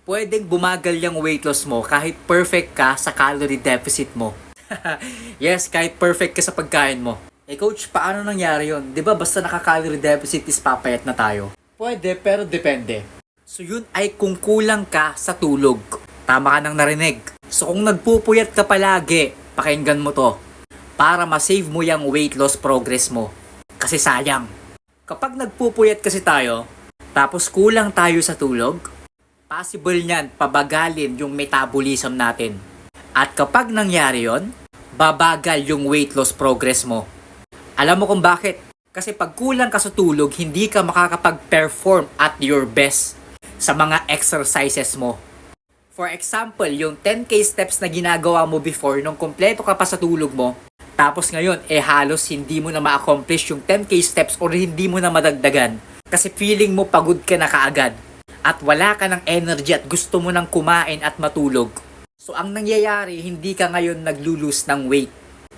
pwedeng bumagal yung weight loss mo kahit perfect ka sa calorie deficit mo. Yes, kahit perfect ka sa pagkain mo. Eh coach, paano nangyari yun? 'Di ba basta naka-calorie deficit is papayat na tayo? Pwede, pero depende. So yun ay kung kulang ka sa tulog. Tama ka nang narinig. So kung nagpupuyat ka palagi, pakinggan mo to. Para ma-save mo yung weight loss progress mo. Kasi sayang. Kapag nagpupuyat kasi tayo, tapos kulang tayo sa tulog, possible niyan pabagalin yung metabolism natin. At kapag nangyari yon, babagal yung weight loss progress mo. Alam mo kung bakit? Kasi pag kulang ka sa tulog, hindi ka makakapag-perform at your best sa mga exercises mo. For example, yung 10K steps na ginagawa mo before nung kompleto ka pa sa tulog mo, tapos ngayon, halos hindi mo na ma-accomplish yung 10K steps or hindi mo na madagdagan kasi feeling mo pagod ka na kaagad at wala ka ng energy at gusto mo nang kumain at matulog. So ang nangyayari, hindi ka ngayon naglo-lose ng weight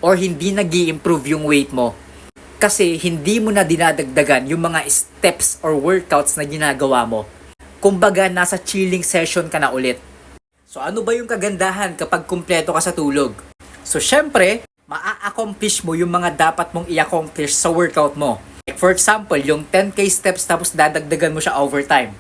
or hindi nag-i-improve yung weight mo kasi hindi mo na dinadagdagan yung mga steps or workouts na ginagawa mo. Kumbaga, nasa chilling session ka na ulit. So ano ba yung kagandahan kapag kumpleto ka sa tulog? So syempre, maa-accomplish mo yung mga dapat mong i-accomplish sa workout mo. Like for example, yung 10K steps tapos dadagdagan mo siya overtime.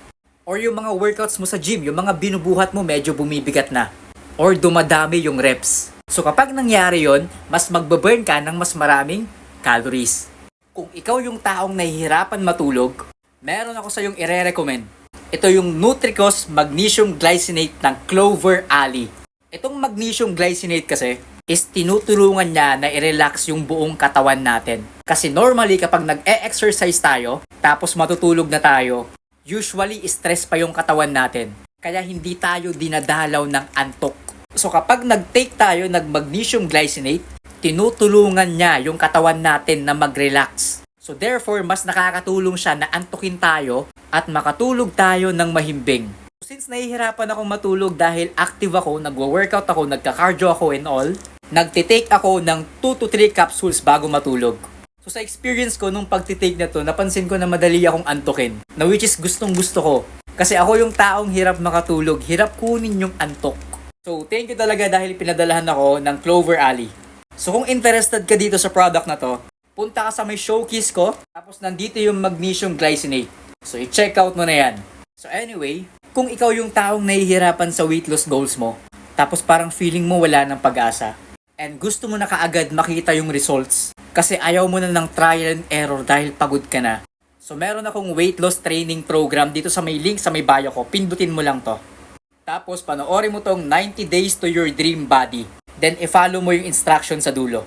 Or yung mga workouts mo sa gym, yung mga binubuhat mo medyo bumibigat na. Or dumadami yung reps. So kapag nangyari yon, mas magbaburn ka ng mas maraming calories. Kung ikaw yung taong nahihirapan matulog, meron ako sa yung ire-recommend. Ito yung Nutricos Magnesium Glycinate ng Clover Alley. Itong magnesium glycinate kasi is tinutulungan niya na i-relax yung buong katawan natin. Kasi normally kapag nag-e-exercise tayo, tapos matutulog na tayo, usually stress pa yung katawan natin. Kaya hindi tayo dinadalaw ng antok. So kapag nag-take tayo ng magnesium glycinate, tinutulungan niya yung katawan natin na mag-relax. So therefore, mas nakakatulong siya na antukin tayo at makatulog tayo ng mahimbing. Since nahihirapan akong matulog dahil active ako, nagwo-workout ako, nagka-cardio ako and all, nagtitake ako ng 2 to 3 capsules bago matulog. So sa experience ko nung pagtitake na to, napansin ko na madali akong antukin. Na which is gustong gusto ko. Kasi ako yung taong hirap makatulog, hirap kunin yung antok. So thank you talaga dahil pinadalahan ako ng Clover Alley. So kung interested ka dito sa product na to, punta ka sa may showcase ko, tapos nandito yung magnesium glycinate. So i-check out mo na yan. So anyway, kung ikaw yung taong nahihirapan sa weight loss goals mo, tapos parang feeling mo wala ng pag-asa, and gusto mo na kaagad makita yung results, kasi ayaw mo na ng trial and error dahil pagod ka na. So meron akong weight loss training program dito sa may link sa may bio ko, pindutin mo lang to. Tapos panoorin mo tong 90 days to your dream body. Then i-follow mo yung instruction sa dulo.